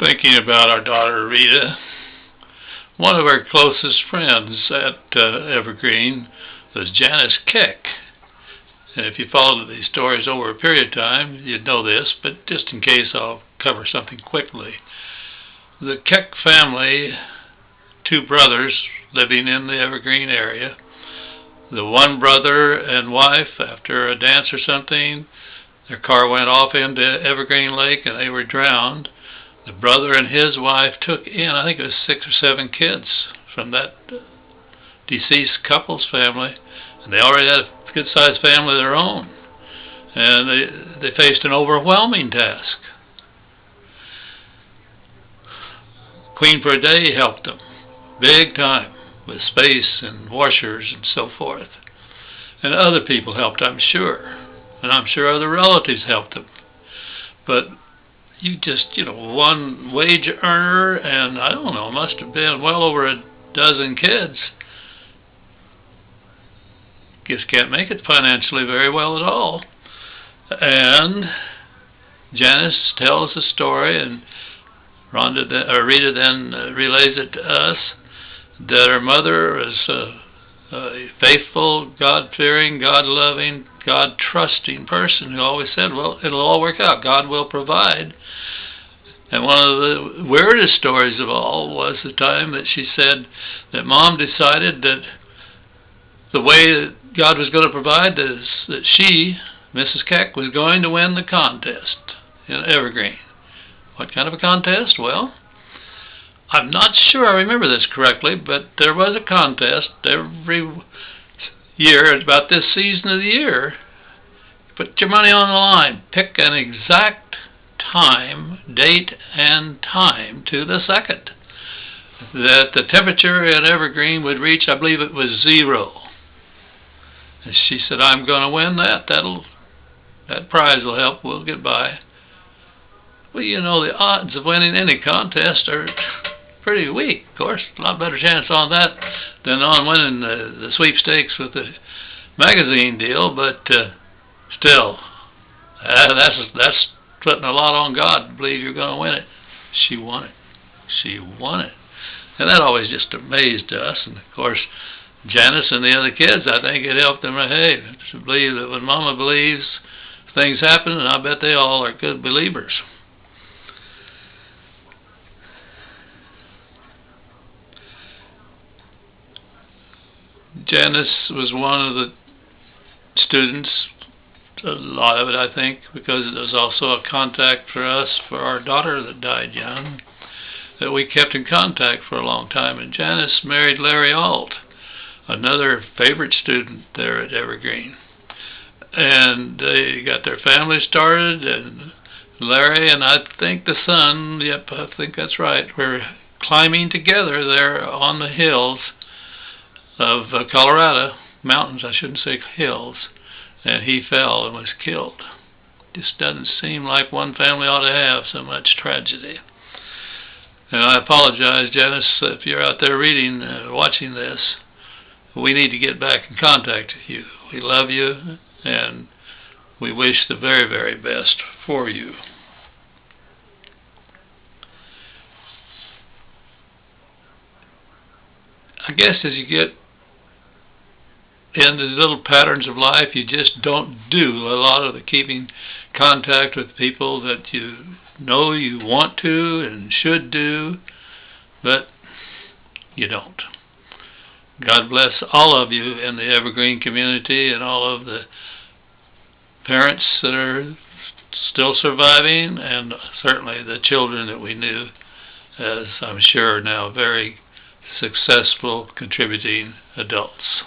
Thinking about our daughter Rita, one of our closest friends at Evergreen was Janice Keck. And if you followed these stories over a period of time, you'd know this, but just in case, I'll cover something quickly. The Keck family, two brothers living in the Evergreen area. The one brother and wife, after a dance or something, their car went off into Evergreen Lake and they were drowned. The brother and his wife took in, I think it was 6 or 7 kids from that deceased couple's family, and they already had a good-sized family of their own. And they faced an overwhelming task. Queen for a Day helped them, big time, with space and washers and so forth. And other people helped, I'm sure. And I'm sure other relatives helped them. But one wage earner, and I don't know, must have been well over a dozen kids. Just can't make it financially very well at all. And Janice tells the story, and Rita then relays it to us, that her mother was a faithful, God-fearing, God-loving, God-trusting person who always said, well, it'll all work out. God will provide. And one of the weirdest stories of all was the time that she said that Mom decided that the way that God was going to provide is that she, Mrs. Keck, was going to win the contest in Evergreen. What kind of a contest? Well, I'm not sure I remember this correctly, but there was a contest every year about this season of the year. Put your money on the line. Pick an exact time, date, and time to the second that the temperature in Evergreen would reach, I believe it was 0. And she said, I'm going to win that. That prize will help. We'll get by. Well, the odds of winning any contest are pretty weak. Of course, a lot better chance on that than on winning the sweepstakes with the magazine deal. But still, that's putting a lot on God to believe you're going to win it. She won it. She won it. And that always just amazed us. And of course, Janice and the other kids, I think it helped them, to believe that when Mama believes, things happen, and I bet they all are good believers. Janice was one of the students, a lot of it I think, because it was also a contact for us, for our daughter that died young, that we kept in contact for a long time. And Janice married Larry Alt, another favorite student there at Evergreen. And they got their family started, and Larry and I think the son, yep, I think that's right, were climbing together there on the hills of Colorado, mountains, I shouldn't say hills, and he fell and was killed. Just doesn't seem like one family ought to have so much tragedy. And I apologize, Janice, if you're out there reading, watching this. We need to get back in contact with you. We love you, and we wish the very, very best for you. I guess as you get into the little patterns of life, you just don't do a lot of the keeping contact with people that you know you want to and should do, but you don't. God bless all of you in the Evergreen community and all of the parents that are still surviving, and certainly the children that we knew, as I'm sure now very successful contributing adults.